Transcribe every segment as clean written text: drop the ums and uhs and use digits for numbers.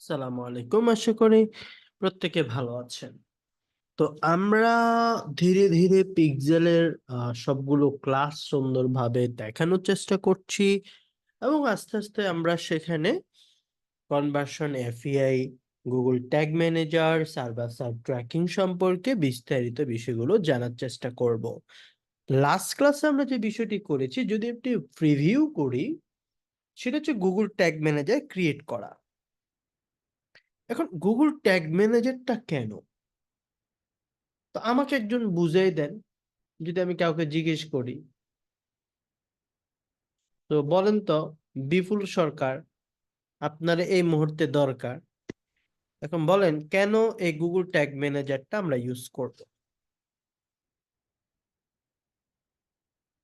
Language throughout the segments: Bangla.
সালামু আলাইকুম। আশা করি প্রত্যেকে ভালো আছেন। তো আমরা ধীরে ধীরে পিক্সেলের সবগুলো ক্লাস সুন্দরভাবে দেখানোর চেষ্টা করছি এবং আস্তে আস্তে আমরা সেখানে conversion FI, Google tag manager, server side tracking সম্পর্কে বিস্তারিত বিষয়গুলো জানার চেষ্টা করব। লাস্ট ক্লাসে আমরা যে বিষয়টি করেছি, যদি একটি প্রিভিউ করি, সেটা হচ্ছে গুগল ট্যাগ ম্যানেজার ক্রিয়েট করা। এখন গুগল ট্যাগ ম্যানেজারটা কেন, তো আমাকে একজন বুঝিয়ে দেন। যদি আমি কাউকে জিজ্ঞেস করি, তো বলেন তো বিপুল সরকার, আপনার এই মুহূর্তে দরকার, এখন বলেন কেন এই গুগল ট্যাগ ম্যানেজারটা আমরা ইউজ করব।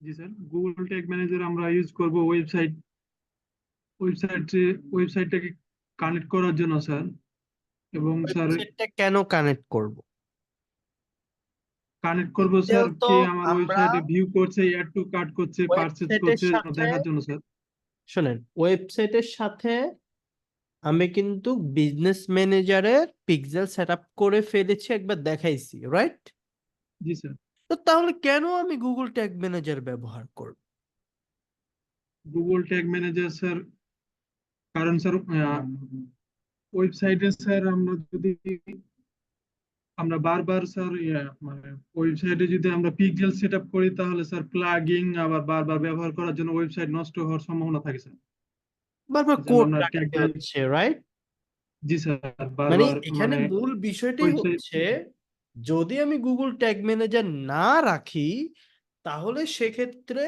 জি স্যার, গুগল ট্যাগ ম্যানেজার আমরা ইউজ করব ওয়েবসাইটটাকে কানেক্ট করার জন্য স্যার। এবং স্যার ওয়েবসাইটটা কেন কানেক্ট করব? কানেক্ট করব স্যার, পিক্সেল তো কে আমার আমরা ওয়েবসাইটে ভিউ করছে, অ্যাড টু কার্ট করছে, পারচেজ ওয়েবসাইটের করছে, সাথে, দেখার জন্য স্যার। শোনেন, ওয়েবসাইটের সাথে আমি কিন্তু বিজনেস ম্যানেজারের পিক্সেল সেট আপ করে ফেলেছি, একবার দেখাইছি, রাইট? জি স্যার। তো তাহলে কেন আমি গুগল ট্যাগ ম্যানেজার ব্যবহার করব? গুগল ট্যাগ ম্যানেজার স্যার, কারণ স্যার ওয়েবসাইটে স্যার আমরা বারবার স্যার মানে ওয়েবসাইটে যদি আমরা পিক্সেল সেট আপ করি, তাহলে স্যার প্লাগিং আবার বারবার ব্যবহার করার জন্য ওয়েবসাইট নষ্ট হওয়ার সম্ভাবনা থাকে স্যার। বারবার এই জন্য কোড আমরা লাগাতে ট্যাগটা, হচ্ছে, রাইট? জি স্যার, মানে বারবার এখানে মানে মূল বিষয়টাই ওয়েবসাইট, হচ্ছে, যদি আমি গুগল ট্যাগ ম্যানেজার না রাখি, তাহলে সেক্ষেত্রে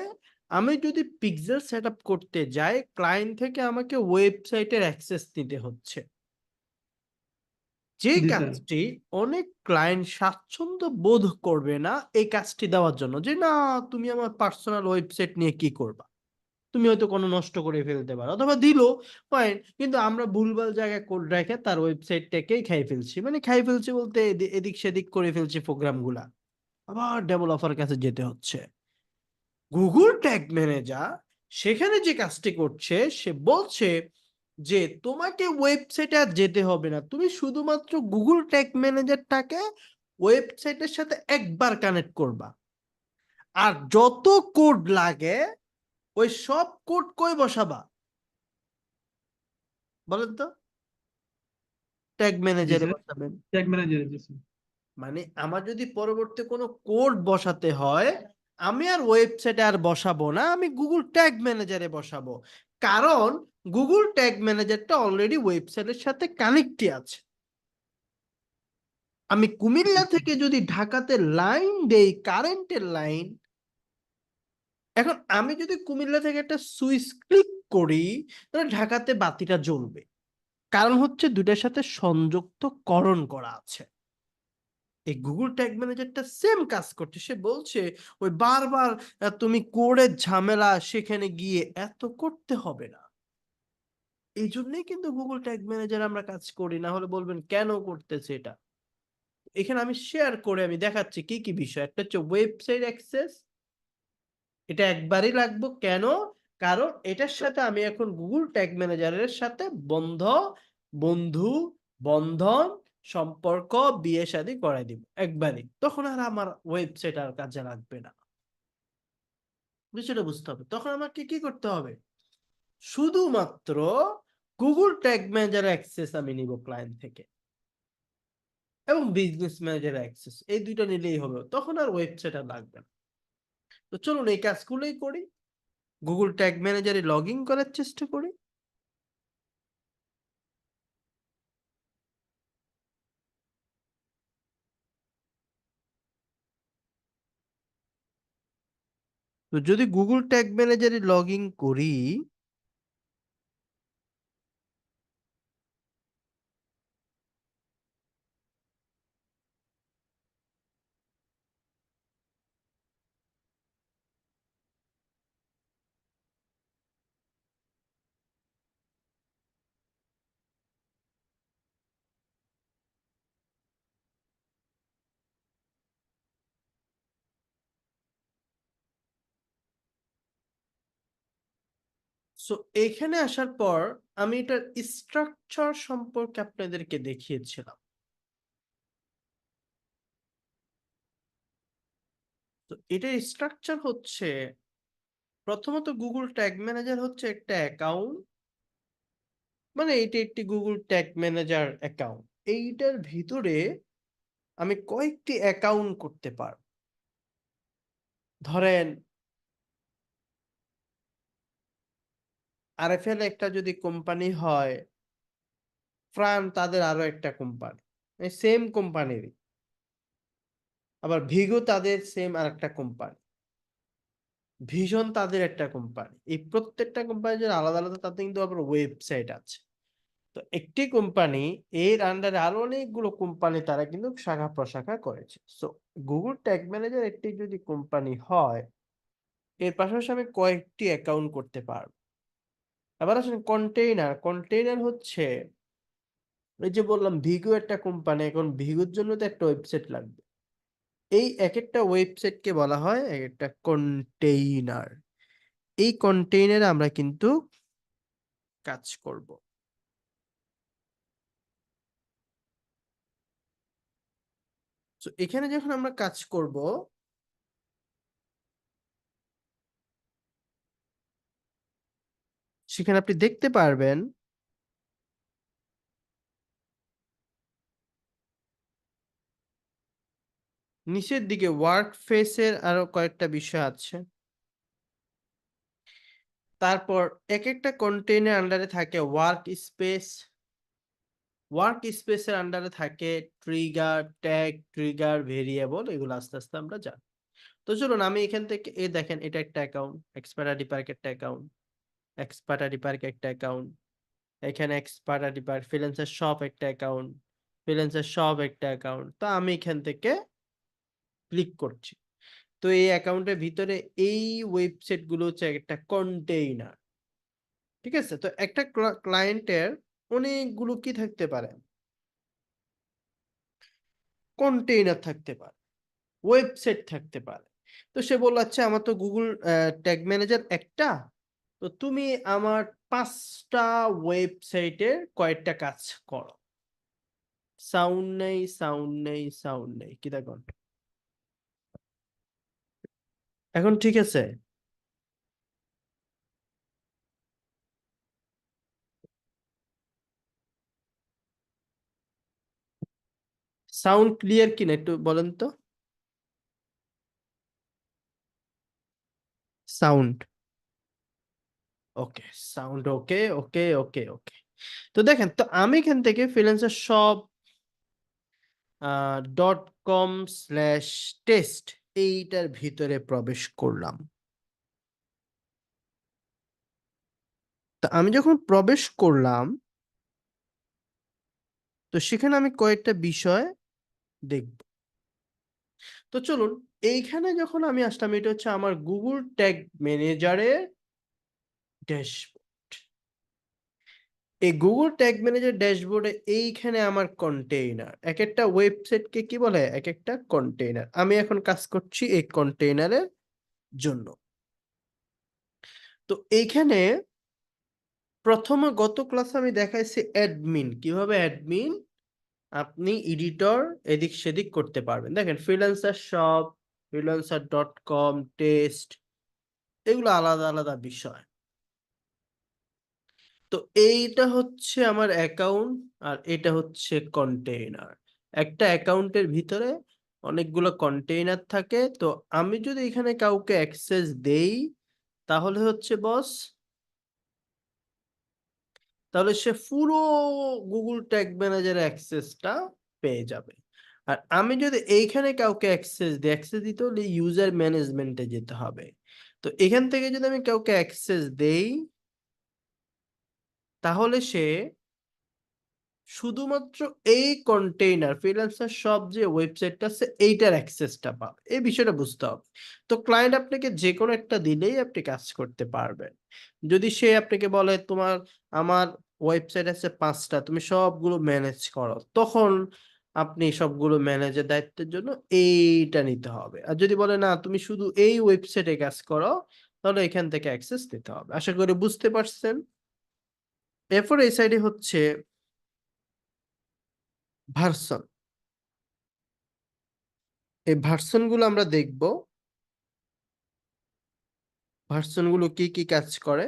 আমি যদি পিক্সেল সেট আপ করতে যাই, ক্লায়েন্ট থেকে আমাকে ওয়েবসাইটের অ্যাক্সেস নিতে হচ্ছে, যে জি স্যার। কাজটি অনেক ক্লায়েন্ট স্বাচ্ছন্দ্য বোধ করবে না এই কাজটি দেওয়ার জন্য, যে না, তুমি আমার পার্সোনাল ওয়েবসাইট নিয়ে কি করবা, তুমি হয়তো কোনো নষ্ট করে ফেলতে পারো, অথবা দিল ফাইন, কিন্তু আমরা ভুলভাল জায়গায় কোড রেখে তার ওয়েবসাইটটাকেই খাই ফেলছি। মানে খাই ফেলছি বলতে এদিক সেদিক করে ফেলছি প্রোগ্রাম গুলা, আবার ডেভেলপার কাছে যেতে হচ্ছে। গুগল ট্যাগ ম্যানেজার সেখানে যে কাজটি করছে, সে বলছে যে তোমাকে ওয়েবসাইটে আর যেতে হবে না, তুমি শুধুমাত্র গুগল ট্যাগ ম্যানেজারটাকে ওয়েবসাইটের সাথে একবার কানেক্ট করবা, আর যত কোড লাগে ওই সব কোড কই বসাবা বলেন তো? ট্যাগ জি ম্যানেজারে স্যার, বসাবেন। ট্যাগ ম্যানেজার, জি স্যার। মানে আমার যদি পরবর্তী কোনো কোড বসাতে হয়, আমি আর ওয়েবসাইটে আর বসাবো না, আমি গুগল ট্যাগ ম্যানেজারে বসাবো। কারণ গুগল ট্যাগ ম্যানেজারটা অলরেডি ওয়েবসাইটের সাথে কানেক্টই আছে। আমি কুমিল্লা থেকে যদি ঢাকাতে লাইন দেই, কারেন্টের লাইন, এখন আমি যদি কুমিল্লা থেকে একটা সুইচ ক্লিক করি, তাহলে ঢাকাতে বাতিটা জ্বলবে। কারণ হচ্ছে দুটার সাথে সংযুক্ত করণ করা আছে। এই গুগল ট্যাগ ম্যানেজারটা সেম কাজ করছে। সে বলছে ওই বারবার তুমি কোডের ঝামেলা সেখানে গিয়ে এত করতে হবে না। এই জন্যই কিন্তু গুগল ট্যাগ ম্যানেজার আমরা কাজ করি। না হলে বলবেন কেন করতেছে এটা। এখানে আমি শেয়ার করে আমি দেখাচ্ছি কি কি বিষয়। একটা হচ্ছে ওয়েবসাইট অ্যাক্সেস, এটা একবারই লাগবে কেন? কারণ এটার সাথে আমি এখন গুগল ট্যাগ ম্যানেজারের সাথে বন্ধু, বন্ধন, সম্পর্ক, বিয়ে শাদী করাই দিব একবারই, তখন আর আমার ওয়েবসাইট আর কাজে লাগবে না। বিষয়টা বুঝতে হবে। তখন আমাকে কি করতে হবে? শুধুমাত্র গুগল ট্যাগ ম্যানেজার অ্যাক্সেস আমি নিব ক্লায়েন্ট থেকে, এবং বিজনেস ম্যানেজার অ্যাক্সেস, এই দুইটা নিলেই হবে, তখন আর ওয়েবসাইট আর লাগবে না। তো চলুন এই কাজগুলোই করি। গুগল ট্যাগ ম্যানেজারে লগ ইন করার চেষ্টা করি। তো যদি গুগল ট্যাগ ম্যানেজারে লগ ইন করি, সো এখানে আসার পর আমি এটার স্ট্রাকচার সম্পর্কে আপনাদেরকে দেখিয়েছিলাম। তো এটার স্ট্রাকচার হচ্ছে, প্রথমত গুগল ট্যাগ ম্যানেজার হচ্ছে একটা অ্যাকাউন্ট, মানে এটা একটি গুগল ট্যাগ ম্যানেজার অ্যাকাউন্ট। এইটার ভিতরে আমি কয়েকটি অ্যাকাউন্ট করতে পারব। ধরেন আরএফএল একটা যদি কোম্পানি হয়, ফ্রান তাদের আরো একটা কোম্পানি, সেম কোম্পানিরই। আবার ভিগো তাদের সেম আর একটা কোম্পানি, ভিশন তাদের একটা কোম্পানি। এই প্রত্যেকটা কোম্পানি যে আলাদা আলাদা, তাতে কিন্তু আবার ওয়েবসাইট আছে। তো একটি কোম্পানি, এর আন্ডারে আরো অনেকগুলো কোম্পানি তারা কিন্তু শাখা প্রশাখা করেছে। সো গুগল ট্যাগ ম্যানেজার একটি যদি কোম্পানি হয়, এর পাশাপাশি আমি কয়েকটি অ্যাকাউন্ট করতে পারবো। এবার আসেন কন্টেইনার। কন্টেইনার হচ্ছে, এই যে বললাম ভিগো একটা কোম্পানি, এখন ভিগোর জন্য তো একটা ওয়েবসাইট লাগবে। এই এক একটা ওয়েবসাইটকে বলা হয় এক একটা কন্টেইনার। এই কন্টেইনারে আমরা কিন্তু কাজ করব। তো এখানে যখন আমরা কাজ করব, সেখানে আপনি দেখতে পারবেন নিচের দিকে ওয়ার্ক ফেসের আরো কয়েকটা বিষয় আছে। তারপর এক একটা কন্টেইনার আন্ডারে থাকে ওয়ার্ক স্পেস। ওয়ার্ক স্পেসের আন্ডারে থাকে ট্রিগার, ট্যাগ, ট্রিগার, ভেরিয়েবল। এগুলো আস্তে আস্তে আমরা জানি। তো চলুন আমি এখান থেকে, দেখেন এটা একটা অ্যাকাউন্ট, এক্সপার্টারি পার্ক একটা অ্যাকাউন্ট, এক্সপার্টারি পার্ক একটা অ্যাকাউন্ট, এখানে এক্সপার্টারি পার্ক ফ্রিল্যান্সার শপ একটা অ্যাকাউন্ট, ফ্রিল্যান্সার শপ একটা অ্যাকাউন্ট। তো আমি এখান থেকে ক্লিক করছি। তো এই অ্যাকাউন্টের ভিতরে এই ওয়েবসাইট গুলো হচ্ছে একটা কন্টেইনার। ঠিক আছে? তো একটা ক্লায়েন্টের অনেকগুলো কি থাকতে পারে, কন্টেইনার থাকতে পারে, ওয়েবসাইট থাকতে পারে। তো সে বলল আচ্ছা আমার তো গুগল ট্যাগ ম্যানেজার একটা, তো তুমি আমার 5টা ওয়েবসাইটের কয়েকটা কাজ করো। সাউন্ড নেই, সাউন্ড নেই, সাউন্ড নেই, কি দেখুন এখন ঠিক আছে? সাউন্ড ক্লিয়ার কিনা একটু বলেন তো। সাউন্ড ওকে, সাউন্ড ওকে, ওকে, ওকে, ওকে। তো দেখেন, তো আমি এখান থেকে ফ্রিল্যান্সার শপ .com/test এইটার ভিতরে প্রবেশ করলাম। তা আমি যখন প্রবেশ করলাম, তো সেখানে আমি কয়েকটা বিষয় দেখব। তো চলুন, এইখানে যখন আমি আসলাম, এটা হচ্ছে আমার গুগল ট্যাগ ম্যানেজারের ড্যাশবোর্ড। এই গুগল ট্যাগ ম্যানেজার ড্যাশবোর্ডে এইখানে আমার কন্টেইনার, এক একটা ওয়েবসাইটকে কি বলে, এক একটা কন্টেইনার। আমি এখন কাজ করছি এই কন্টেইনারের জন্য। তো এইখানে প্রথমে গত ক্লাসে আমি দেখাইছি অ্যাডমিন, কিভাবে অ্যাডমিন আপনি এডিটর এদিক সেদিক করতে পারবেন। দেখেন ফ্রিল্যান্সার শপ, freelancer.com, টেস্ট, এগুলো আলাদা আলাদা বিষয়। তো এইটা হচ্ছে আমার অ্যাকাউন্ট, আর এটা হচ্ছে কন্টেইনার। একটা অ্যাকাউন্টের ভিতরে অনেকগুলো কন্টেইনার থাকে। তো আমি যদি এখানে কাউকে অ্যাক্সেস দেই, তাহলে হচ্ছে বস, তাহলে সে পুরো গুগল ট্যাগ ম্যানেজার অ্যাক্সেসটা পেয়ে যাবে। আর আমি যদি এইখানে কাউকে অ্যাক্সেস দিই, অ্যাক্সেস দিতে হলে ইউজার ম্যানেজমেন্টে যেতে হবে। তো এখান থেকে যদি আমি কাউকে অ্যাক্সেস দেই, তাহলে সে শুধুমাত্র এই কন্টেইনার ফ্রিল্যান্সার সব যে ওয়েবসাইটটা আছে এইটার অ্যাক্সেসটা পাবে। এই বিষয়টা বুঝতে হবে। তো ক্লায়েন্ট আপনাকে যে কোনো একটা দিলেই আপনি কাজ করতে পারবেন। যদি সে আপনাকে বলে তোমার, আমার ওয়েবসাইট আছে 5টা, তুমি সবগুলো ম্যানেজ করো, তখন আপনি সবগুলো ম্যানেজের দায়িত্বের জন্য এইটা নিতে হবে। আর যদি বলে না তুমি শুধু এই ওয়েবসাইটে কাজ করো, তাহলে এখান থেকে অ্যাক্সেস দিতে হবে। আশা করি বুঝতে পারছেন। এরপর এই সাইডে হচ্ছে ভার্সন। এই ভার্সন গুলো আমরা দেখব, ভার্সন গুলো কি কি কাজ করে।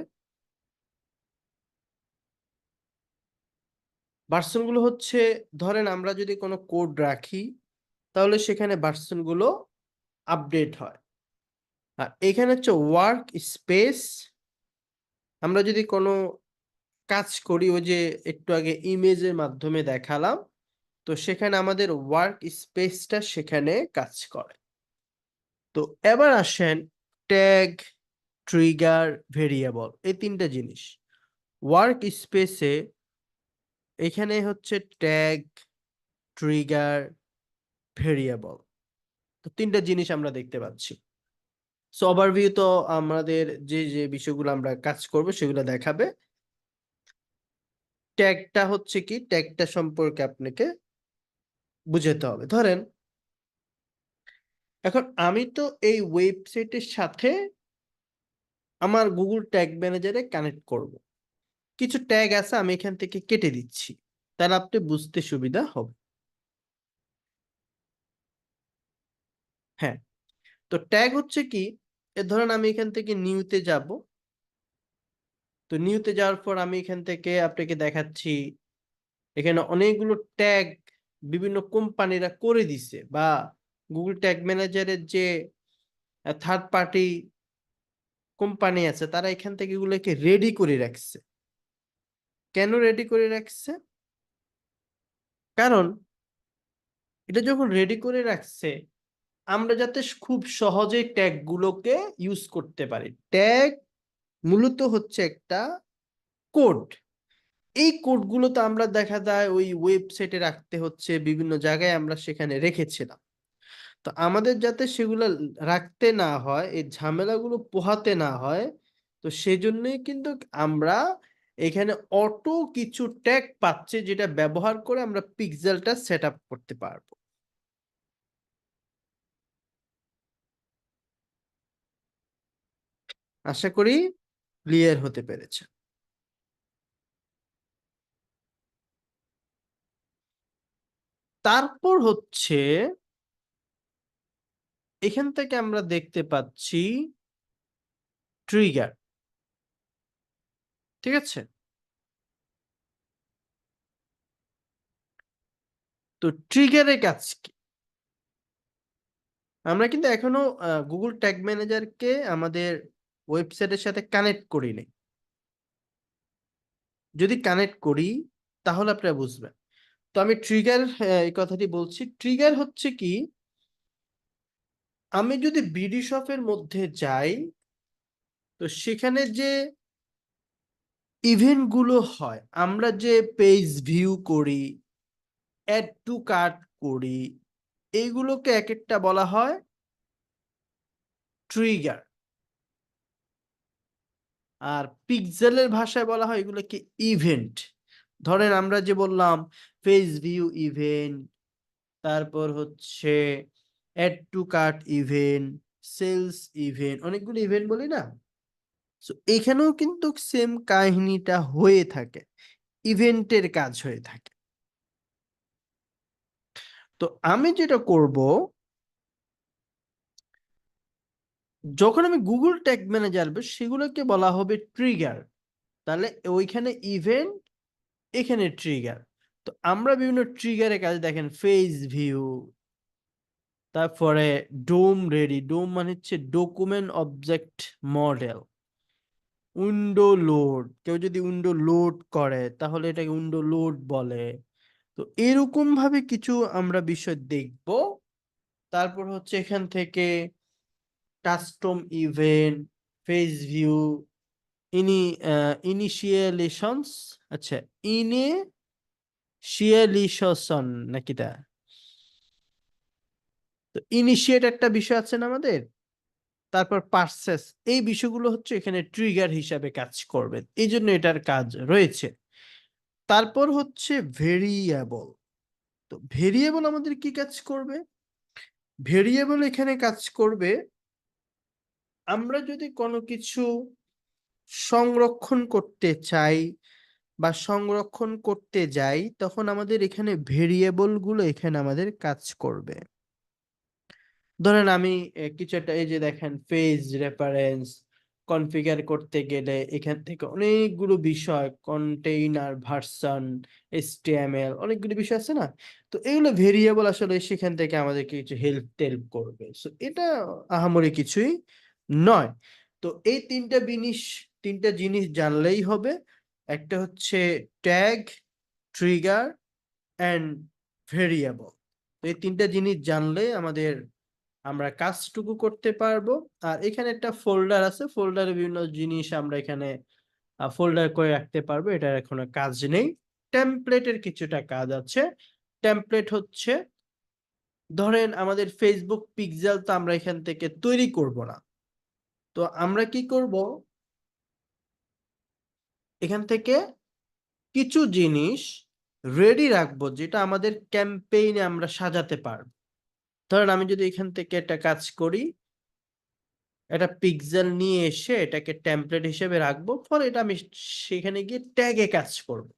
ভার্সন গুলো হচ্ছে, ধরেন আমরা যদি কোনো কোড রাখি তাহলে সেখানে ভার্সন গুলো আপডেট হয়। আর এখানে হচ্ছে ওয়ার্ক স্পেস। আমরা যদি কোনো কাজ করি, ওই যে একটু আগে ইমেজের মাধ্যমে দেখালাম, তো সেখানে আমাদের ওয়ার্ক স্পেসটা সেখানে কাজ করে। তো এবার আসেন ট্যাগ, ট্রিগার, ভেরিয়েবল, এই তিনটা জিনিস। ওয়ার্ক স্পেসে এখানে হচ্ছে ট্যাগ, ট্রিগার, ভেরিয়েবল, তো তিনটা জিনিস আমরা দেখতে পাচ্ছি। সো ওভারভিউ তো আমাদের যে যে বিষয়গুলো আমরা কাজ করব সেগুলো দেখাবে। ট্যাগটা হচ্ছে কি, ট্যাগটা সম্পর্কে আপনাকে বুঝাতে হবে। ধরেন এখন আমি তো এই ওয়েবসাইটের সাথে আমার গুগল ট্যাগ ম্যানেজারে কানেক্ট করব। কিছু ট্যাগ আছে আমি এখান থেকে কেটে দিচ্ছি, তাহলে আপনি বুঝতে সুবিধা হবে। হ্যাঁ, তো ট্যাগ হচ্ছে কি, ধরেন আমি এখান থেকে নিউতে যাব। তো নিউতে যাওয়ার পর আমি এখান থেকে আপনাকে দেখাচ্ছি, এখানে অনেকগুলো ট্যাগ বিভিন্ন কোম্পানিরা করে দিছে, বা গুগল ট্যাগ ম্যানেজারের যে থার্ড পার্টি কোম্পানি আছে তারা এখান থেকে এগুলোকে রেডি করে রাখছে। কেন রেডি করে রাখছে? কারণ এটা যখন রেডি করে রাখছে, আমরা যাতে খুব সহজেই ট্যাগ গুলোকে ইউজ করতে পারি। ট্যাগ মূলত হচ্ছে একটা কোড। এই কোডগুলো তো আমরা দেখা যায় ওই ওয়েবসাইটে রাখতে হচ্ছে, বিভিন্ন জায়গায় আমরা সেখানে রেখেছিলাম। তো আমাদের যাতে সেগুলো রাখতে না হয়, এই ঝামেলাগুলো পোহাতে না হয়, তো সেজন্যই কিন্তু আমরা এখানে অটো কিছু ট্যাগ পাচ্ছি, যেটা ব্যবহার করে আমরা পিক্সেলটা সেট আপ করতে পারবো। আশা করি ক্লিয়ার হতে পেরেছে। তারপর হচ্ছে এখান থেকে আমরা দেখতে পাচ্ছি ট্রিগার। ঠিক আছে, তো ট্রিগারের কাজ কি? আমরা কিন্তু এখনো গুগল ট্যাগ ম্যানেজারকে আমাদের ওয়েবসাইটের সাথে কানেক্ট করিনি। যদি কানেক্ট করি তাহলে আপনারা বুঝবেন। তো আমি ট্রিগার, এই কথাটি বলছি। ট্রিগার হচ্ছে কি, আমি যদি বিডি শপের মধ্যে যাই, তো সেখানে যে ইভেন্ট গুলো হয়, আমরা যে পেজ ভিউ করি, অ্যাড টু কার্ট করি, এইগুলোকে এক একটা বলা হয় ট্রিগার। আর পিক্সেলের ভাষায় বলা হয় এগুলোকে ইভেন্ট। ধরেন আমরা যে বললাম পেজ ভিউ ইভেন্ট, তারপর হচ্ছে add to cart event, sales event, অনেকগুলো ইভেন্ট বলি না? সো এখানেও কিন্তু সেম কাহিনীটা হয়ে থাকে, ইভেন্টের কাজ হয়ে থাকে। তো আমি যেটা করব, যখন আমি গুগল ট্যাগ ম্যানেজার আসবে সেগুলোকে বলা হবে ট্রিগার। তাহলে ওইখানে ইভেন্ট, এখানে ট্রিগার। তো আমরা বিভিন্ন ট্রিগারের কাজ দেখেন, ফেজ ভিউ, তারপরে ডোম রেডি, ডোম মানে হচ্ছে document object model, window load, কেউ যদি উইন্ডো লোড করে তাহলে এটাকে উইন্ডো লোড বলে। তো এরকম ভাবে কিছু আমরা বিষয় দেখব। তারপর হচ্ছে এখান থেকে কাস্টম ইভেন্ট, ফেজ ভিউ, ইনি ইনিশিয়ালেশনস, আচ্ছা, ইনিশিয়ালিশন নাকি তা, তো ইনিশিয়েট একটা বিষয় আছে না আমাদের। তারপর পার্সেস, এই বিষয়গুলো হচ্ছে এখানে ট্রিগার হিসাবে কাজ করবে, এই জন্য এটার কাজ রয়েছে। তারপর হচ্ছে ভেরিয়েবল। তো ভেরিয়েবল আমাদের কি কাজ করবে? ভেরিয়েবল এখানে কাজ করবে আমরা যদি কোনো কিছু সংরক্ষণ করতে চাই বা সংরক্ষণ করতে যাই, তখন আমাদের এখানে ভেরিয়েবল গুলো এখানে আমাদের কাজ করবে। ধরেন আমি কিছু একটা, এই যে দেখেন পেজ রেফারেন্স কনফিগার করতে গেলে এখান থেকে অনেকগুলো বিষয়, কন্টেইনার ভার্সন, এইচটিএমএল, অনেকগুলো বিষয় আছে না। তো এগুলো ভেরিয়েবল আসলে সেখান থেকে আমাদেরকে কিছু হেল্প টেল্প করবে, সো এটা আহামরি কিছুই নয়। তো এই তিনটা জিনিস জানলেই হবে। একটা হচ্ছে ট্যাগ, ট্রিগার অ্যান্ড ভেরিয়েবল। এই তিনটা জিনিস জানলে আমরা কাজটুকু করতে পারবো। আর এখানে একটা ফোল্ডার আছে, ফোল্ডারে বিভিন্ন জিনিস আমরা এখানে ফোল্ডার করে রাখতে পারবো, এটার এখনো কাজ নেই। টেমপ্লেটের কিছুটা কাজ আছে। টেমপ্লেট হচ্ছে, ধরেন আমাদের ফেসবুক পিক্সেল তো আমরা এখান থেকে তৈরি করব না। তো আমরা কি করব, এখান থেকে কিছু জিনিস রেডি রাখবো যেটা আমাদের ক্যাম্পেইনে আমরা সাজাতে পারবো। ধরেন আমি যদি এখান থেকে একটা কাজ করি, একটা পিক্সেল নিয়ে এসে এটাকে টেমপ্লেট হিসেবে রাখবো, ফলে এটা আমি সেখানে গিয়ে ট্যাগে কাজ করব,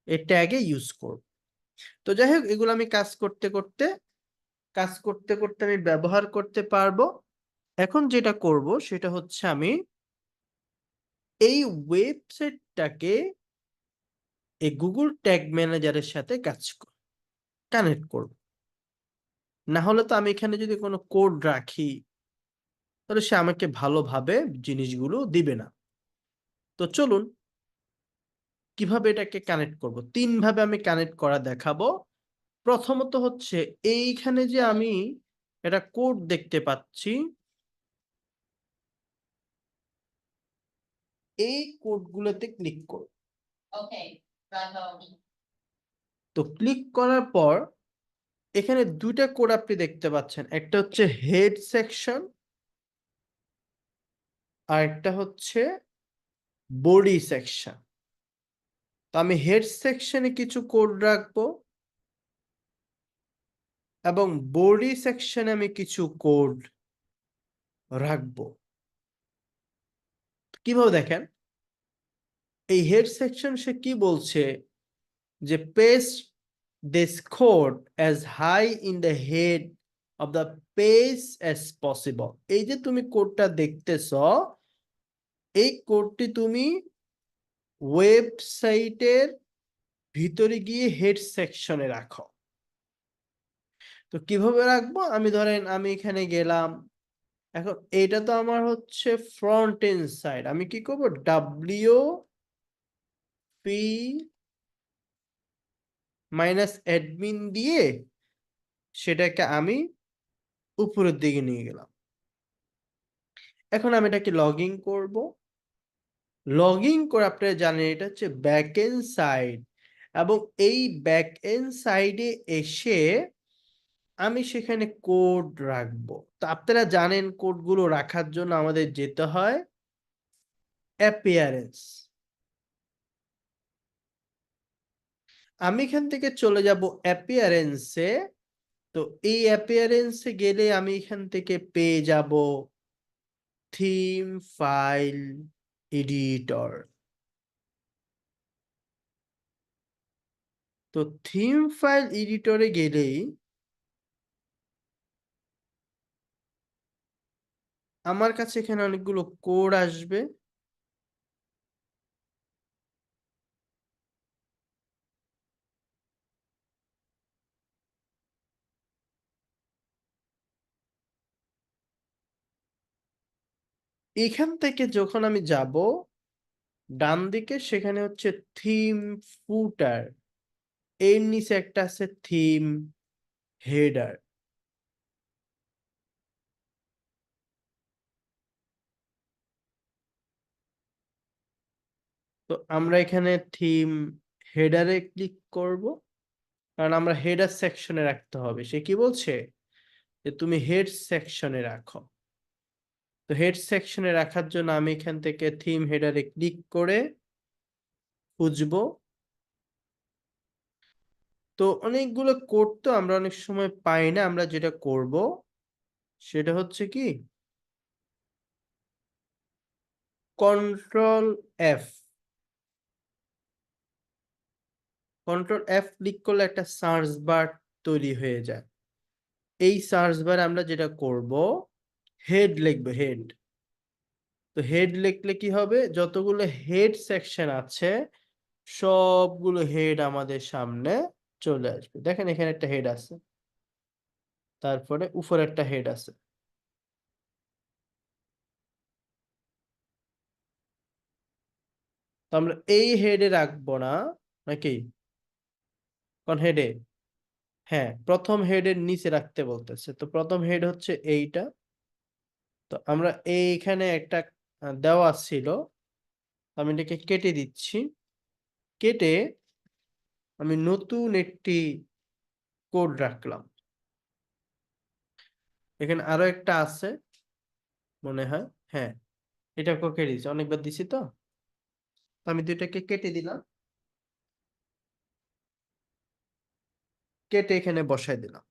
এই ট্যাগে ইউজ করব। তো যাই হোক, এগুলো আমি কাজ করতে করতে আমি ব্যবহার করতে পারবো। এখন যেটা করব সেটা হচ্ছে, আমি এই ওয়েবসাইটটাকে এই গুগল ট্যাগ ম্যানেজারের সাথে কানেক্ট করব। না হলে তো আমি এখানে যদি কোনো কোড রাখি, তাহলে সে আমাকে ভালোভাবে জিনিসগুলো দিবে না। তো চলুন কিভাবে এটাকে কানেক্ট করব। তিনভাবে আমি কানেক্ট করা দেখাবো। প্রথমত হচ্ছে, এইখানে যে আমি একটা কোড দেখতে পাচ্ছি, এই কোডগুলোতে ক্লিক করব। তো ক্লিক করার পর এখানে দুইটা কোড আপনি দেখতে পাচ্ছেন, একটা হচ্ছে হেড সেকশন আর একটা হচ্ছে বডি সেকশন। তো আমি হেড সেকশনে কিছু কোড রাখবো এবং বডি সেকশনে আমি কিছু কোড রাখবো। কিভাবে দেখেন, এই হেড সেকশন সে কি বলছে, যে paste this code as high in the head of the page as possible। এই যে তুমি কোডটা দেখতেছ, এই কোডটি তুমি ওয়েবসাইটের ভিতরে গিয়ে হেড সেকশনে রাখো। তো কিভাবে রাখবো, আমি এখানে গেলাম। এখন এটা তো আমার হচ্ছে ফ্রন্ট এন্ড সাইড, আমি কি করব, wp-admin দিয়ে সেটাকে আমি উপরের দিকে নিয়ে গেলাম। এখন আমি এটাকে লগ ইন করবো। লগ ইন করে আপনারা জানেন এটা হচ্ছে ব্যাক এন্ড সাইড, এবং এই ব্যাক এন্ড সাইডে এসে আমি সেখানে কোড রাখবো। তো আপনারা জানেন কোডগুলো রাখার জন্য আমাদের যেতে হয় অ্যাপিয়ারেন্স। আমি এখান থেকে চলে যাব অ্যাপিয়ারেন্সে। তো এই অ্যাপিয়ারেন্সে গেলে আমি এখান থেকে পেয়ে যাব থিম ফাইল এডিটর। তো থিম ফাইল এডিটরে গেলেই আমার কাছে এখানে অনেকগুলো কোড আসবে। এখান থেকে যখন আমি যাব ডান দিকে, সেখানে হচ্ছে থিম ফুটার, এর নিচে একটা আছে থিম হেডার। তো আমরা এখানে থিম হেডারে ক্লিক করব, কারণ আমরা হেডার সেকশনে রাখতে হবে। সে কি বলছে, যে তুমি হেড সেকশনে রাখো। তো হেড সেকশনে রাখার জন্য আমি এখান থেকে থিম হেডারে ক্লিক করে খুঁজবো। তো অনেকগুলো কোড তো আমরা অনেক সময় পাই না, আমরা যেটা করব সেটা হচ্ছে কি, control F, control F click করলে একটা সার্চ বার তৈরি হয়ে যায়। এই সার্চ বারে আমরা যেটা করব, হেড লিখবো, হেড। তো হেড লিখলে কি হবে, যতগুলো হেড সেকশন আছে সবগুলো হেড আমাদের সামনে চলে আসবে। দেখেন এখানে একটা হেড আছে, তারপরে উপরে একটা হেড আছে। তো আমরা এই হেডে রাখবো না নাকি, কোন হেডে? হ্যাঁ, প্রথম হেডের নিচে রাখতে বলতেছে। তো প্রথম হেড হচ্ছে এইটা। তো আমরা এইখানে একটা দেওয়া ছিল, আমি এটাকে কেটে দিচ্ছি। কেটে আমি নতুন একটি কোড রাখলাম। এখানে আরো একটা আছে মনে হয়, হ্যাঁ, এটা কেটে দিচ্ছি, অনেকবার দিছি তো। তো আমি দুইটাকে কেটে দিলাম, কেটে এখানে বসাই দিলাম।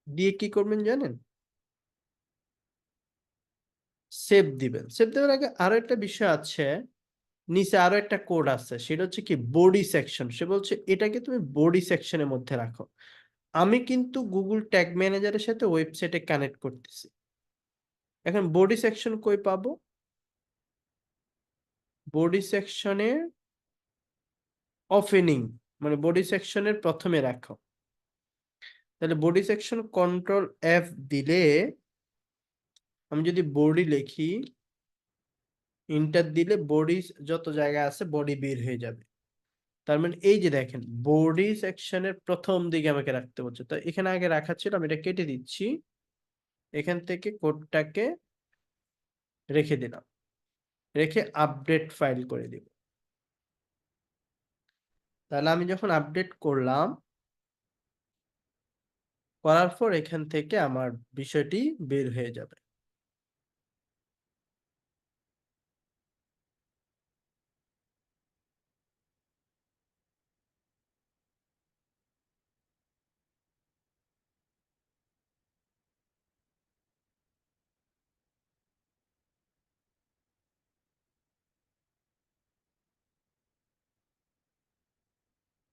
দিয়ে কি করবেন জানেন, সেভ দিবেন। সেভ দেওয়ার আগে আরো একটা বিষয় আছে, নিচে আরো একটা কোড আছে, সেটা হচ্ছে কি বডি সেকশন। সে বলছে এটাকে তুমি বডি সেকশনের মধ্যে রাখো। আমি কিন্তু গুগল ট্যাগ ম্যানেজারের সাথে ওয়েবসাইটে কানেক্ট করতেছি। এখন বডি সেকশন কই পাবো, বডি সেকশনে ওপেনিং, মানে বডি সেকশনের প্রথমে রাখো। তাহলে বডি সেকশন কন্ট্রোল এফ দিলে আমি যদি বডি লিখি, ইন্টার দিলে বডি যত জায়গা আছে বডি বের হয়ে যাবে। তার মানে এই যে দেখেন বডি সেকশনের প্রথম দিকে আমাকে রাখতে বলছে। তো এখানে আগে রাখা ছিল, আমি এটা কেটে দিচ্ছি। এখান থেকে কোডটাকে রেখে দিলাম, রেখে আপডেট ফাইল করে দিব। তাহলে আমি যখন আপডেট করলাম, করার পর এখান থেকে আমার বিষয়টি বের হয়ে যাবে।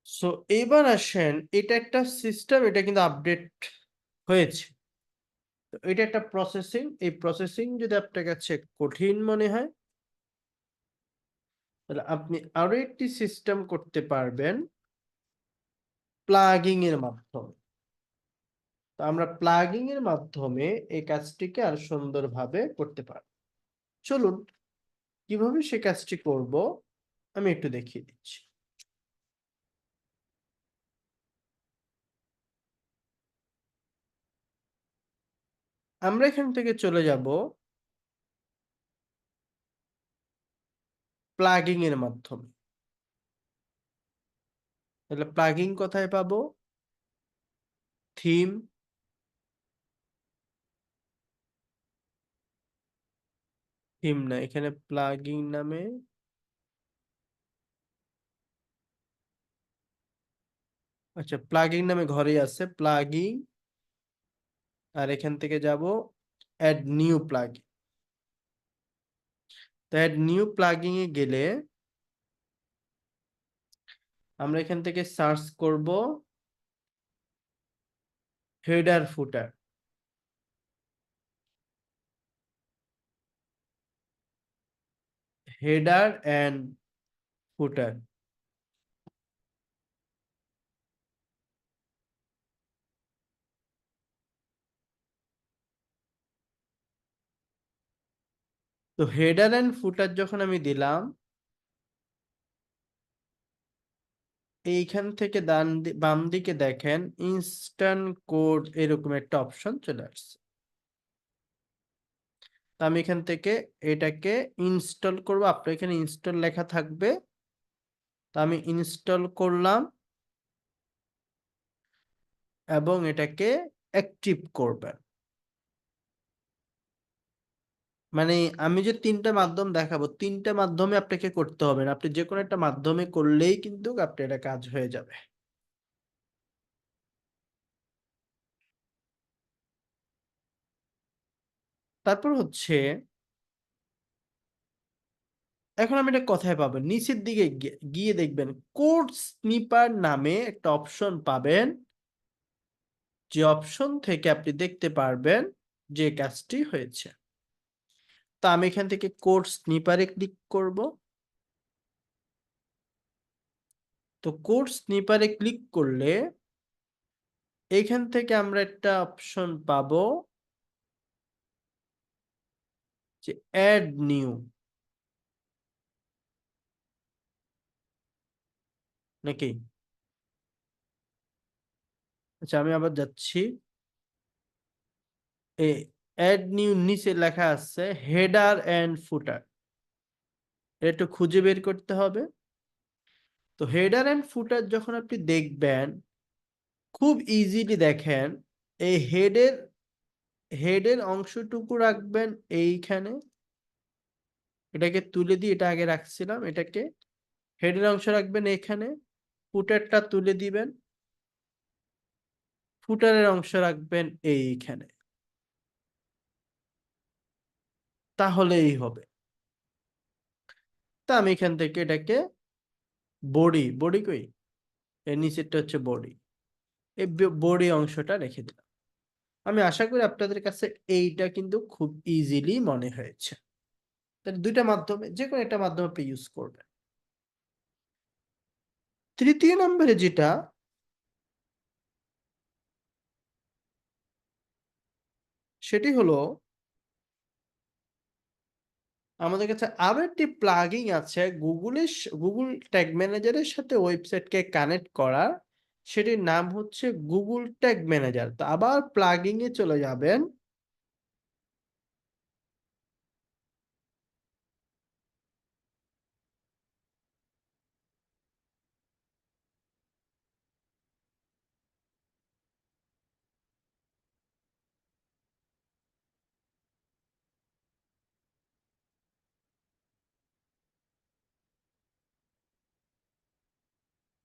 সো এবার আসেন, এটা একটা সিস্টেম, এটা কিন্তু আপডেট হয়েছে। তো এটা একটা প্রসেসিং, এই প্রসেসিং যদি আপনার কাছে কঠিন মনে হয়, তাহলে আপনি আরো একটি সিস্টেম করতে পারবেন প্লাগিং এর মাধ্যমে। তো আমরা প্লাগিং এর মাধ্যমে এই কাজটিকে আর সুন্দরভাবে করতে পারব। চলুন কিভাবে সে কাজটি করব আমি একটু দেখিয়ে দিচ্ছি। আমরা এখান থেকে চলে যাব প্লাগিং এর মাধ্যমে। তাহলে প্লাগিং কোথায় পাবো, থিম, থিম না, এখানে প্লাগিং নামে, আচ্ছা প্লাগিং নামে ঘরেই আছে প্লাগিং। আর এখান থেকে যাব অ্যাড নিউ প্লাগিং। তো অ্যাড নিউ প্লাগিং এ গেলে আমরা এখান থেকে সার্চ করব হেডার ফুটার, হেডার এন্ড ফুটার। তো হেডার এন্ড ফুটার যখন আমি দিলাম, এইখান থেকে বাম দিকে দেখেন ইনস্ট্যান্ট কোড এরকম একটা অপশন চলে আসছে। তো আমি এখান থেকে এটাকে ইনস্টল করব, আপনার এখানে ইনস্টল লেখা থাকবে। তো আমি ইনস্টল করলাম এবং এটাকে অ্যাক্টিভ করবেন। মানে আমি যে তিনটা মাধ্যম দেখাবো, তিনটা মাধ্যমে আপনাকে করতে হবে না, আপনি যে কোনো একটা মাধ্যমে করলেই কিন্তু আপনার এটা কাজ হয়ে যাবে। তারপর হচ্ছে এখন আমি এটা কোথায় পাবেন, নিচের দিকে গিয়ে দেখবেন কোড স্নিপার নামে একটা অপশন পাবেন, যে অপশন থেকে আপনি দেখতে পারবেন যে কাজটি হয়েছে। তো আমি এখান থেকে কোড স্নিপারে ক্লিক করব। তো কোড স্নিপারে ক্লিক করলে এখান থেকে আমরা একটা অপশন পাবো যে অ্যাড নিউ, নাকি? আচ্ছা, আমি আবার যাচ্ছি। এই অ্যাড নিউ নিচে লেখা আছে হেডার এন্ড ফুটার, একটু খুঁজে বের করতে হবে। তো হেডার এন্ড ফুটার যখন আপনি দেখবেন, খুব ইজিলি দেখেন, এই হেডের অংশটুকু রাখবেন এইখানে, এটাকে তুলে দিয়ে, এটা আগে রাখছিলাম, এটাকে হেডের অংশ রাখবেন এখানে, ফুটারটা তুলে দিবেন, ফুটারের অংশ রাখবেন এইখানে, তাহলেই হবে। তা আমি এখান থেকে এটাকে বডি, বডি কই, এর নিচেরটা হচ্ছে বডি, এই বডি অংশটা রেখে দিলাম। আমি আশা করি আপনাদের কাছে এইটা কিন্তু খুব ইজিলি মনে হয়েছে। তাহলে দুইটা মাধ্যমে যে কোনো একটা মাধ্যমে আপনি ইউজ করবেন। তৃতীয় নম্বরে যেটা, সেটি হলো আমাদের কাছে আরো একটি প্লাগইন আছে গুগল ট্যাগ ম্যানেজারের সাথে ওয়েবসাইটকে কানেক্ট করা, সেটির নাম হচ্ছে গুগল ট্যাগ ম্যানেজার। তো আবার প্লাগইনে চলে যাবেন।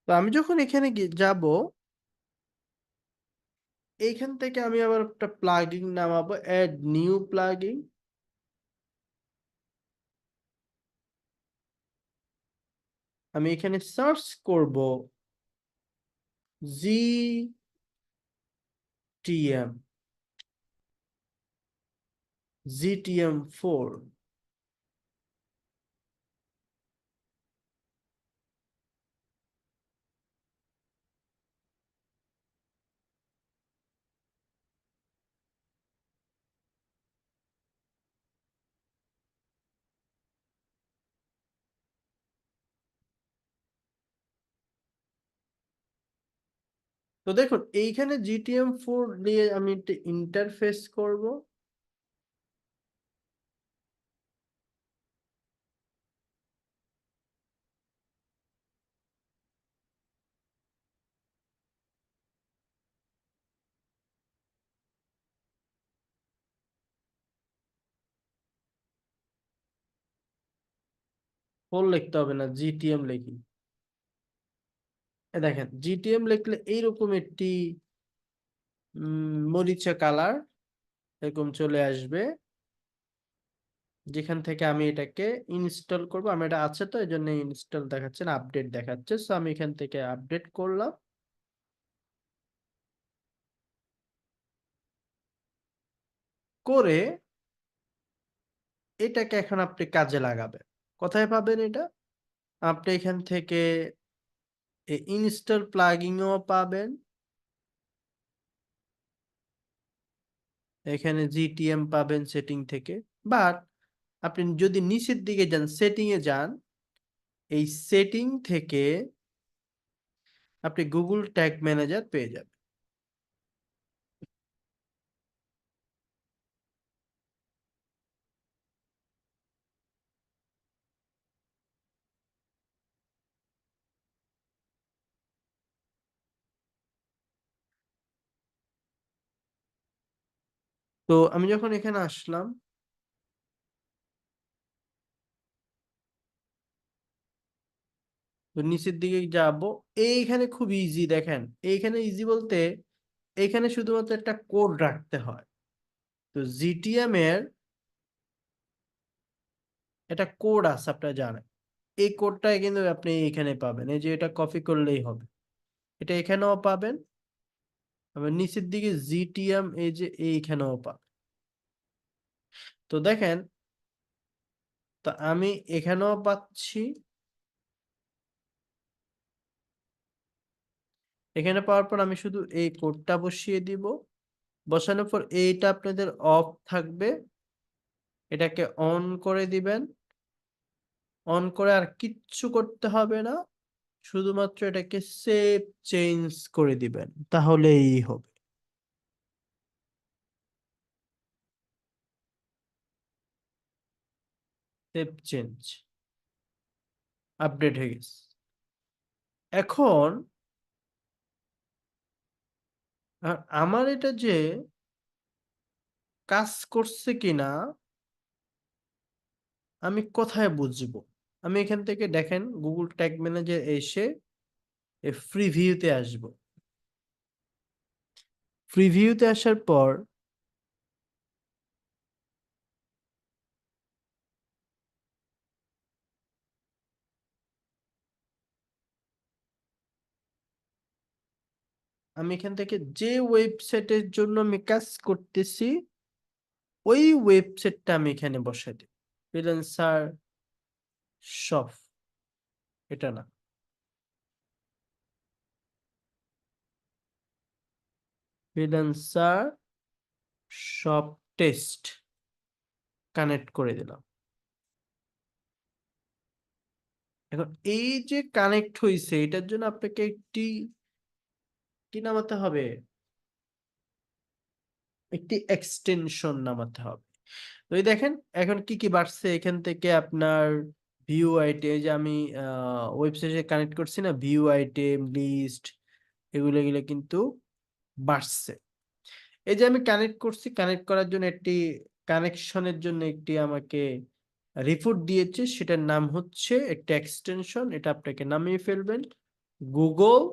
তো আমি যখন এখানে যাব, এইখান থেকে আমি আবার একটা প্লাগইন নামাবো, অ্যাড নিউ প্লাগইন। আমি এখানে সার্চ করব জিটিএম, GTM4। তো দেখুন এইখানে GTM4 দিয়ে আমি একটা ইন্টারফেস করব। ফোর লিখতে হবে না, GTM লিখি। দেখেন GTM লিখলে এইরকম একটি মরিচা কালার এরকম চলে আসবে, যেখান থেকে আমি এটাকে ইনস্টল করব। আমি এটা আছে তো এই জন্য ইনস্টল দেখাচ্ছে না, আপডেট দেখাচ্ছে। সো আমি এখান থেকে আপডেট করলাম, করে এটাকে এখন আপনি কাজে লাগাবেন। কোথায় পাবেন এটা? আপনি এখান থেকে ইনস্টল প্লাগইনও পাবেন, এখানে জিটিএম পাবেন সেটিং থেকে। বাট আপনি যদি নিচের দিকে যান, সেটিং এ যান, এই সেটিং থেকে আপনি গুগল ট্যাগ ম্যানেজার পেয়ে যাবেন। তো আমি যখন এখানে আসলাম, তো নিচের দিকে যাব, এইখানে খুব ইজি দেখেন, এইখানে ইজি বলতে এইখানে শুধুমাত্র একটা কোড রাখতে হয়। তো জিটিএম এর এটা কোড আছে, আপনারা জানেন। এই কোডটাই কিন্তু আপনি এখানে পাবেন, এই যে এটা কপি করলেই হবে, এটা এখানেও পাবেন, আবার নিচের দিকে জিটিএম এই যে এইখানেও পাবেন। তো দেখেন, তো আমি এখানেও পাচ্ছি, এখানে পাওয়ার পর আমি শুধু এই কোডটা বসিয়ে দিব, বসানোর পর এইটা আপনাদের অফ থাকবে, এটাকে অন করে দিবেন, অন করে আর কিচ্ছু করতে হবে না, শুধুমাত্র এটাকে সেভ চেঞ্জ করে দিবেন, তাহলেই হবে। সেভ চেঞ্জ আপডেট হয়ে গেছে। এখন আমার এটা যে কাজ করছে কিনা আমি কোথায় বুঝবো? আমি এখান থেকে দেখেন গুগল ট্যাগ ম্যানেজার এসে ফ্রি ভিউতে আসবো। ফ্রি ভিউতে আসার পর আমি এখান থেকে যে ওয়েবসাইটের জন্য আমি কাজ করতেছি ওই ওয়েবসাইটটা আমি এখানে বসাই দিই। ফ্রিল্যান্সার শপ, এটা না, ফ্রিল্যান্সার শপ টেস্ট কানেক্ট করে দিলাম। এখন এই যে কানেক্ট হয়েছে এটার জন্য আপনাকে একটি কি নামাতে হবে, একটি এক্সটেনশন নামাতে হবে। তো এই দেখেন এখন কি কি বাড়ছে এখান থেকে, আপনার ভিউ আইটেম, এই যে আমি ওয়েবসাইটে কানেক্ট করছি না, ভিউ আইটেম লিস্ট, এগুলো এগুলো কিন্তু বাড়ছে। এই যে আমি কানেক্ট করছি, কানেক্ট করার জন্য একটি কানেকশনের জন্য একটি আমাকে রিপোর্ট দিয়েছে, সেটার নাম হচ্ছে একটা এক্সটেনশন, এটা আপনাকে নামিয়ে ফেলবেন, গুগল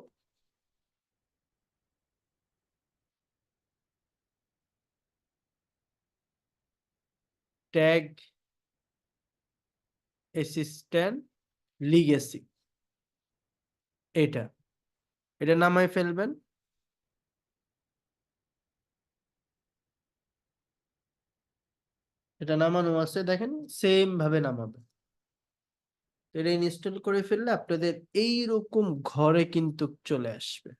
ট্যাগ অ্যাসিস্ট্যান্ট লিগেসি, এটা এটা নামাই ফেলবেন। এটা নামানো আছে দেখেন, সেম ভাবে নামাবে। এটা ইনস্টল করে ফেললে আপনাদের এইরকম ঘরে কিন্তু চলে আসবে,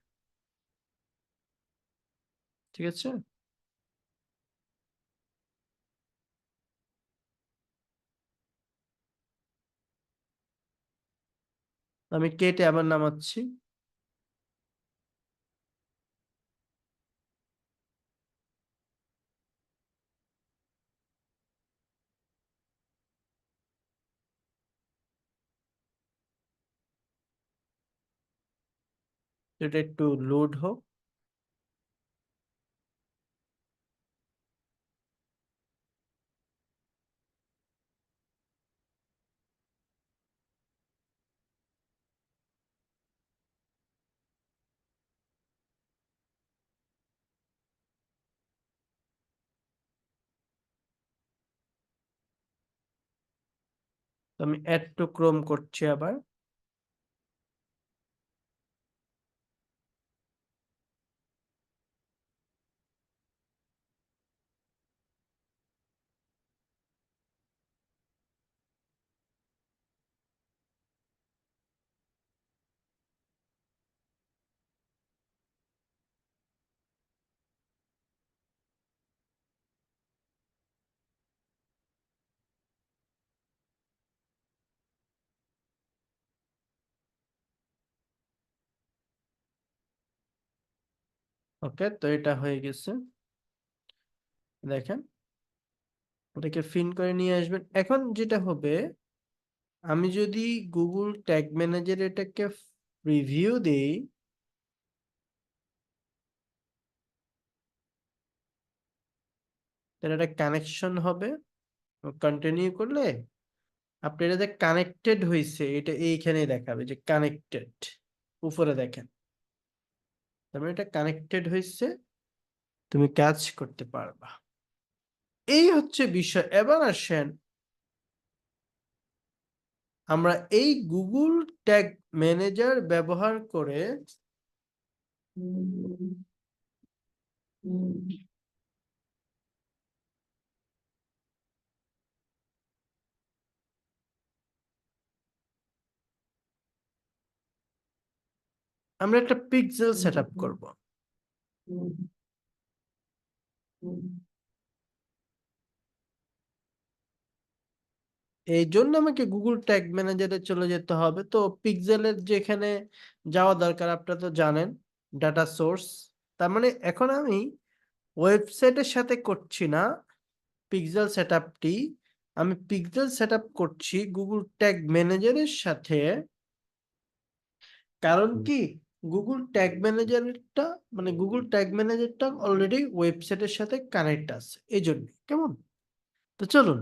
ঠিক আছে। আমি কেটে আবার নামাচ্ছি। এটা একটু লোড হোক। তো আমি অ্যাড টু ক্রোম করছি আবার। ওকে, তো এটা হয়ে গেছে, দেখেন ওটাকে ফিন করে নিয়ে আসবেন। এখন যেটা হবে, আমি যদি গুগল ট্যাগ ম্যানেজার এটাকে রিভিউ দেই, তাহলে এটা কানেকশন হবে, কন্টিনিউ করলে আপনার এটা যে কানেক্টেড হয়েছে এটা এইখানে দেখাবে যে কানেক্টেড, উপরে দেখেন, তার মানে এটা কানেক্টেড হয়েছে, তুমি কাজ করতে পারবা। এই হচ্ছে বিষয়। এবার আসেন আমরা এই গুগল ট্যাগ ম্যানেজার ব্যবহার করে আমরা একটা পিক্সেল সেট আপ করবো। এই জন্য আমাকে গুগল ট্যাগ ম্যানেজারে চলে যেতে হবে। তো পিক্সেলের যেখানে যাওয়া দরকার আপনারা তো জানেন, ডাটা সোর্স। তার মানে এখন আমি ওয়েবসাইটের সাথে করছি না পিক্সেল সেটআপটি, আমি পিক্সেল সেটআপ করছি গুগল ট্যাগ ম্যানেজারের সাথে। কারণ কি, গুগল ট্যাগ ম্যানেজারটা মানে গুগল ট্যাগ ম্যানেজারটা অলরেডি ওয়েবসাইটের সাথে কানেক্ট আছে, এই জন্য। কেমন? তো চলুন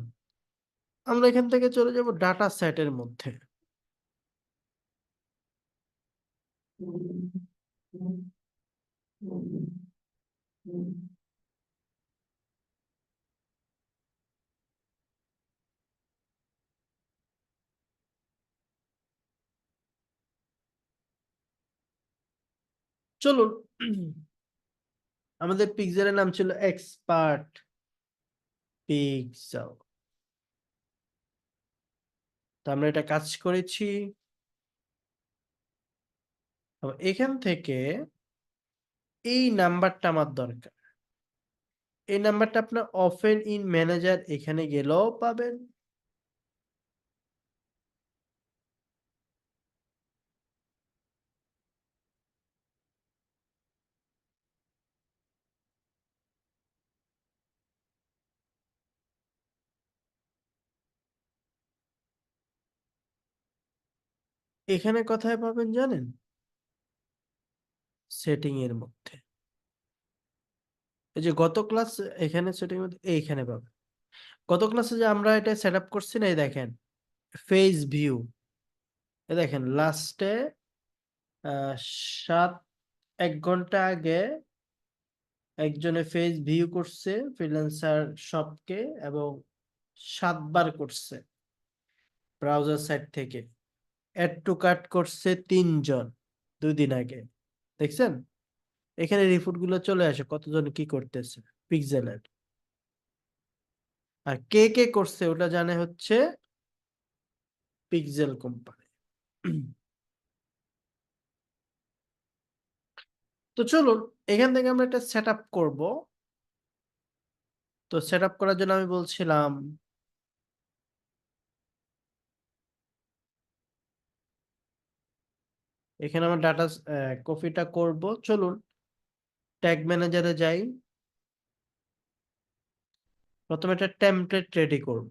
আমরা এখান থেকে চলে যাব ডাটা সেটের মধ্যে। চলুন, আমাদের পিক্সেলের নাম ছিল এক্সপার্ট পিক্সেল। তো আমরা এটা কাজ করেছি। এখান থেকে এই নাম্বারটা আমার দরকার। এই নাম্বারটা আপনার ওপেন ইন ম্যানেজার এখানে গেলেও পাবেন। এখানে কোথায় পাবেন জানেন? সেটিং এর মধ্যে। এই যে গত ক্লাস, এখানে সেটিং এর মধ্যে এইখানে পাবেন। গত ক্লাসে যে আমরা এটা সেট আপ করছি না, এই দেখেন ফেজ ভিউ, এই দেখেন লাস্টে 1 ঘন্টা আগে একজনে ফেজ ভিউ করছে ফ্রিল্যান্সার শপকে, এবং 7 বার করছে ব্রাউজার সাইট থেকে। অ্যাড টু কার্ট করছে 3 জন 2 দিন আগে, দেখছেন? এখানে রিপোর্ট গুলো চলে আসে কতজন কি করতেছে পিক্সেলের। আর কে কে করছে ওটা জানে হচ্ছে পিক্সেল কোম্পানি। তো চলুন এখান থেকে আমরা একটা সেট আপ করবো। তো সেট আপ করার জন্য আমি বলছিলাম এখানে আমার ডাটা কপিটা করব। চলুন ট্যাগ ম্যানেজারে যাই। প্রথমে একটা টেমপ্লেট রেডি করব।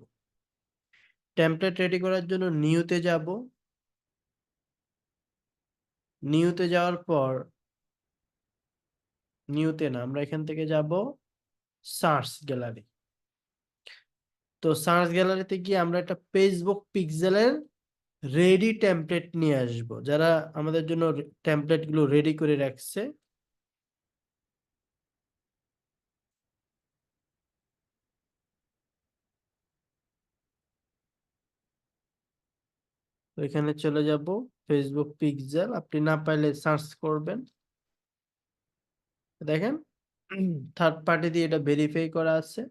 টেমপ্লেট রেডি করার জন্য নিউতে যাব। নিউতে যাওয়ার পর, নিউতে না, আমরা এখান থেকে যাব সার্চ গ্যালারি। তো সার্চ গ্যালারিতে গিয়ে আমরা একটা ফেসবুক পিক্সেলের রেডি টেমপ্লেট নিয়ে আসব, যারা আমাদের জন্য টেমপ্লেট গুলো রেডি করে রাখছে। তো এখানে চলে যাব ফেসবুক পিক্সেল, আপনি না পাইলে সার্চ করবেন। দেখেন থার্ড পার্টি দিয়ে এটা ভেরিফাই করা আছে।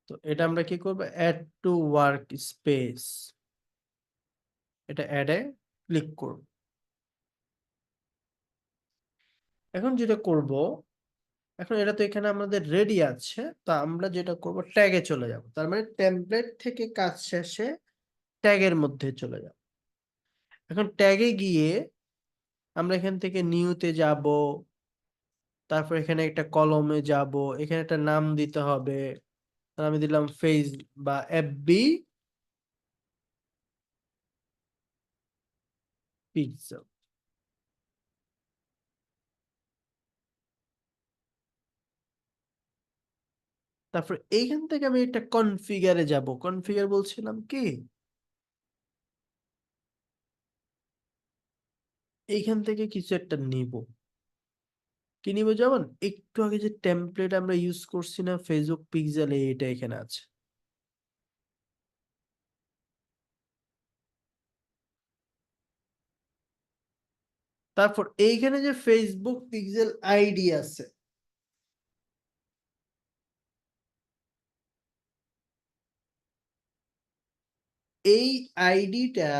তো এটা আমরা কি করব, অ্যাড টু ওয়ার্ক স্পেস, এটা অ্যাডে ক্লিক করব। এখন যেটা করব, এখন এটা তো এখানে আমাদের রেডি আছে, তো আমরা যেটা করব ট্যাগে চলে যাব। তার মানে টেমপ্লেট থেকে কাজ শেষে ট্যাগের মধ্যে চলে যাব। এখন ট্যাগে গিয়ে আমরা এখান থেকে নিউতে যাব, তারপর এখানে একটা কলমে যাব, এখানে একটা নাম দিতে হবে। আমি দিলাম ফেস বা এফবি পিক্সেল। তারপর এইখান থেকে আমি একটা কনফিগারে যাব। কনফিগার বলছিলাম কি, এইখান থেকে কিছু একটা নিব। কি নিব যেমন একটু আগে যে টেমপ্লেট আমরা ইউজ করছি না ফেসবুক পিক্সেল, এটা এখানে আছে। তারপর এইখানে যে ফেসবুক পিক্সেল আইডি আছে, এই আইডিটা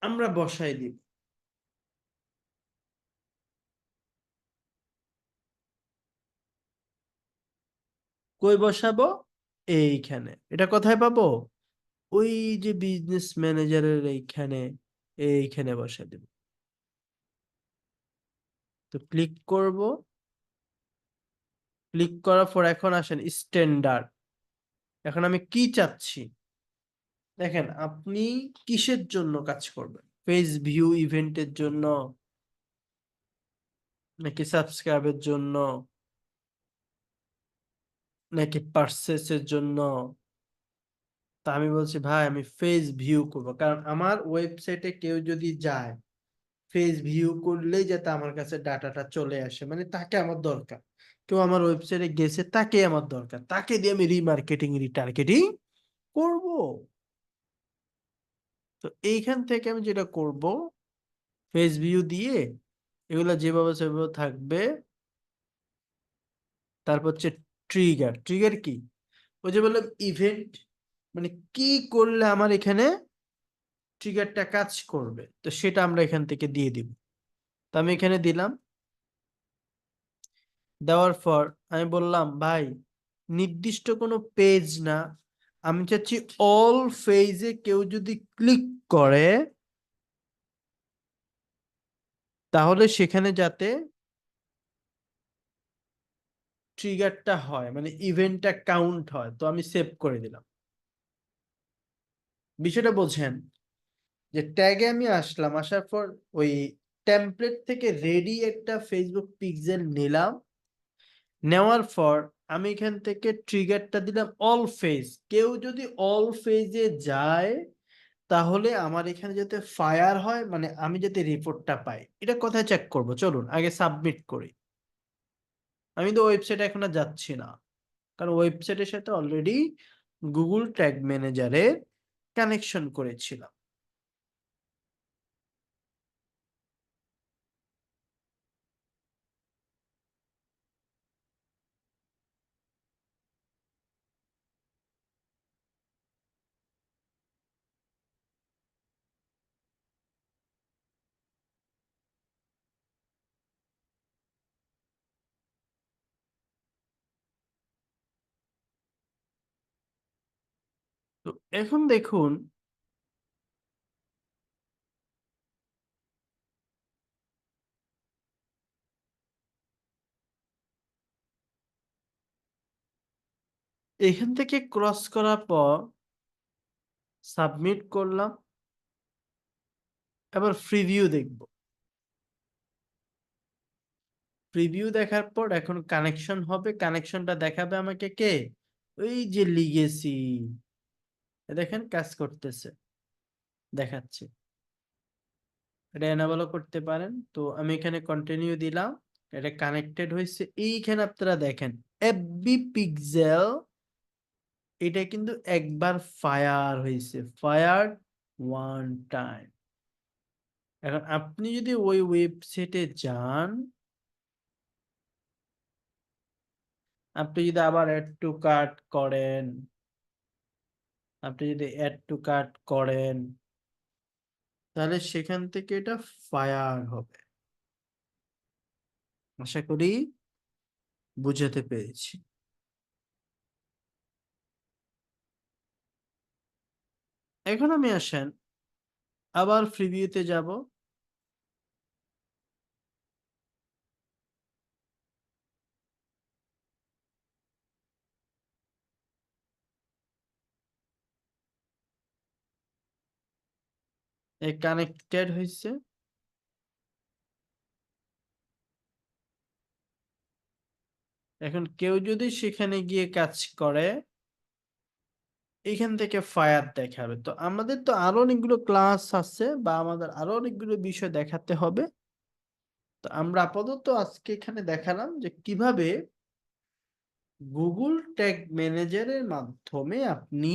আমরা বসাই দিব। কই বসাবো? এইখানে। এটা কোথায় পাবো? ওই যে বিজনেস ম্যানেজারের এইখানে বসাই দেব। তো ক্লিক করব, ক্লিক করার পর এখন আসেন স্ট্যান্ডার্ড। এখন আমি কি চাচ্ছি দেখেন, আপনি কিসের জন্য কাজ করবেন? পেজ ভিউ ইভেন্টের জন্য, নাকি সাবস্ক্রাইবের জন্য, নাকি পারচেসের জন্য? তা আমি বলছি ভাই আমি পেজ ভিউ করব, কারণ আমার ওয়েবসাইটে কেউ যদি যায় পেজ ভিউ করলেই যাতে আমার কাছে ডাটাটা চলে আসে, মানে তাকে আমার দরকার। কেউ আমার ওয়েবসাইটে গেছে তাকে আমার দরকার, তাকে দিয়ে আমি রিমার্কেটিং রিটার্গেটিং করব। তো এইখান থেকে আমি যেটা করব, পেজ ভিউ দিয়ে এগুলা যেভাবে সেভাবে থাকবে। তারপর হচ্ছে ট্রিগার। ট্রিগার কি? ওই যে বললাম ইভেন্ট, মানে কি করলে আমার এখানে ট্রিগারটা কাজ করবে, তো সেটা আমরা এখান থেকে দিয়ে দিব। তো আমি এখানে দিলাম। দেওয়ার পর আমি বললাম ভাই নির্দিষ্ট কোনো পেজ না, আমি চাচ্ছি অল পেজে কেউ যদি ক্লিক করে তাহলে সেখানে যাতে ট্রিগারটা হয়, মানে ইভেন্টটা কাউন্ট হয়। তো আমি সেভ করে দিলাম। বিষয়টা বোঝেন যে ট্যাগে আমি আসলাম, আসার পর ওই টেমপ্লেট থেকে রেডি একটা ফেসবুক পিক্সেল নিলাম। নেওয়ার পর আমি এখান থেকে ট্রিগারটা দিলাম অল ফেজ। কেউ যদি অল ফেজে যায় তাহলে আমার এখানে যাতে ফায়ার হয়, মানে আমি যাতে রিপোর্টটা পাই। এটা কোথায় চেক করব? চলুন আগে সাবমিট করি। আমি তো ওয়েবসাইটে এখন আর যাচ্ছি না, কারণ ওয়েবসাইটের সাথে অলরেডি গুগল ট্যাগ ম্যানেজারের কানেকশন করেছিলাম। তো এখন দেখুন এখান থেকে ক্রস করার পর সাবমিট করলাম। এবার প্রিভিউ দেখব। প্রিভিউ দেখার পর এখন কানেকশন হবে। কানেকশনটা দেখাবে আমাকে কে? ওই যে লিগেসি। দেখেন কাজ করতেছে, দেখাচ্ছে। এটা এনাবেলও করতে পারেন। তো আমি এখানে কন্টিনিউ দিলাম, এটা কানেক্টেড হয়েছে। এইখানে আপনারা দেখেন এফবি পিক্সেল, এটা কিন্তু একবার ফায়ার হয়েছে, ফায়ার ওয়ান টাইম। এখন আপনি যদি ওই ওয়েবসাইটে যান, আপনি যদি আবার অ্যাড টু কার্ট করেন, আপনি যদি অ্যাড টু কার্ট করেন তাহলে সেখান থেকে এটা ফায়ার হবে। আশা করি বুঝাতে পেরেছি। এখন আমি আসেন আবার প্রিভিউতে যাব। এই কানেক্টেড হয়েছে। এখন কেউ যদি সেখানে গিয়ে কাজ করে এখান থেকে ফায়ার দেখাবে। তো আমাদের তো আরো অনেকগুলো ক্লাস আছে বা আমাদের আরো অনেকগুলো বিষয় দেখাতে হবে। তো আমরা আপাতত আজকে এখানে দেখালাম যে কিভাবে গুগল ট্যাগ ম্যানেজারের মাধ্যমে আপনি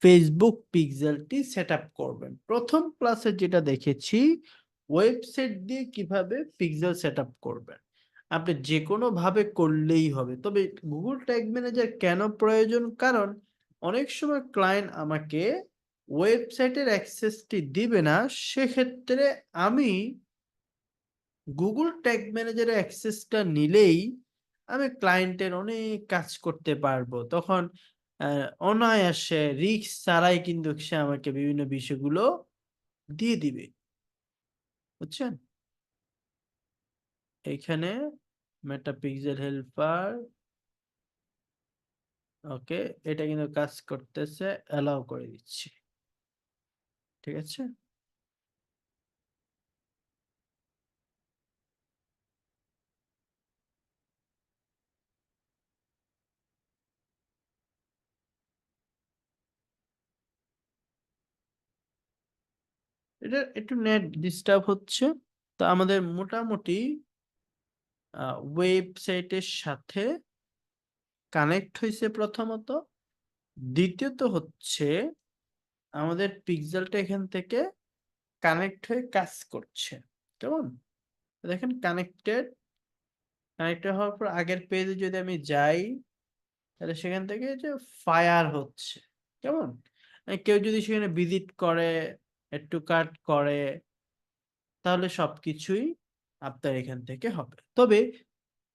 ফেসবুক পিক্সেলটি সেট আপ করবেন। প্রথম ক্লাসে যেটা দেখেছি ওয়েবসাইট দিয়ে কিভাবে পিক্সেল সেট আপ করবেন। আপনি যে কোনো ভাবে করলেই হবে, তবে গুগল ট্যাগ ম্যানেজার কেন প্রয়োজন, কারণ অনেক সময় ক্লায়েন্ট আমাকে ওয়েবসাইটের অ্যাক্সেসটি দিবে না, সেক্ষেত্রে আমি গুগল ট্যাগ ম্যানেজারের অ্যাক্সেসটা নিলেই আমি ক্লায়েন্টের অনেক কাজ করতে পারবো। তখন অনায়াসে রিস্ক ছাড়াই কিন্তু সে আমাকে বিভিন্ন বিষয়গুলো দিয়ে দিবে। বুঝছেন? এইখানে মেটা পিক্সেল হেল্পার, ওকে, এটা কিন্তু কাজ করতেছে, অ্যালাউ করে দিচ্ছি। ঠিক আছে? এটা একটু নেট ডিস্টার্ব হচ্ছে। তো আমাদের মোটামুটি ওয়েবসাইটের সাথে কানেক্ট হয়েছে প্রথমত। দ্বিতীয়ত হচ্ছে আমাদের পিক্সেলটা এখান থেকে কানেক্ট হয়ে কাজ করছে। কেমন? দেখেন কানেক্টেড। কানেক্টেড হওয়ার পর আগের পেজে যদি আমি যাই, তাহলে সেখান থেকে যে ফায়ার হচ্ছে। কেমন? কেউ যদি সেখানে ভিজিট করে, একটু কাট করে, তাহলে সবকিছুই আপনার এখান থেকে হবে। তবে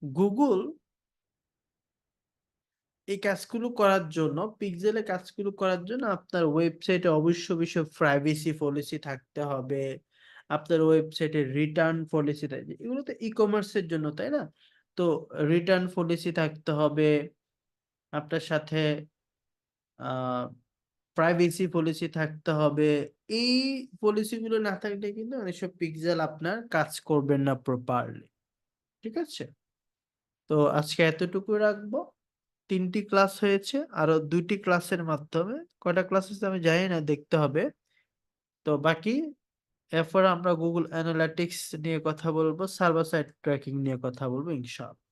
গুগল এই কাজগুলো করার জন্য, পিক্সেলে কাজগুলো করার জন্য আপনার ওয়েবসাইটে অবশ্যই প্রাইভেসি পলিসি থাকতে হবে। আপনার ওয়েবসাইটে রিটার্ন পলিসি থাকবে, এগুলো তো ই কমার্সের জন্য, তাই না? তো রিটার্ন পলিসি থাকতে হবে আপনার সাথে, প্রাইভেসি পলিসি থাকতে হবে। এই পলিসিগুলো না থাকলে কিন্তু অনেক সব পিক্সেল আপনার কাজ করবেন না প্রপারলি। ঠিক আছে? তো আজকে এতটুকু রাখবো। 3টি ক্লাস হয়েছে, আরো 2টি ক্লাসের মাধ্যমে, কয়টা ক্লাস হচ্ছে আমি জানি না, দেখতে হবে। তো বাকি এরপর আমরা গুগল অ্যানালিটিক্স নিয়ে কথা বলবো, সার্ভার সাইড ট্র্যাকিং নিয়ে কথা বলবো ইনশাআল্লাহ।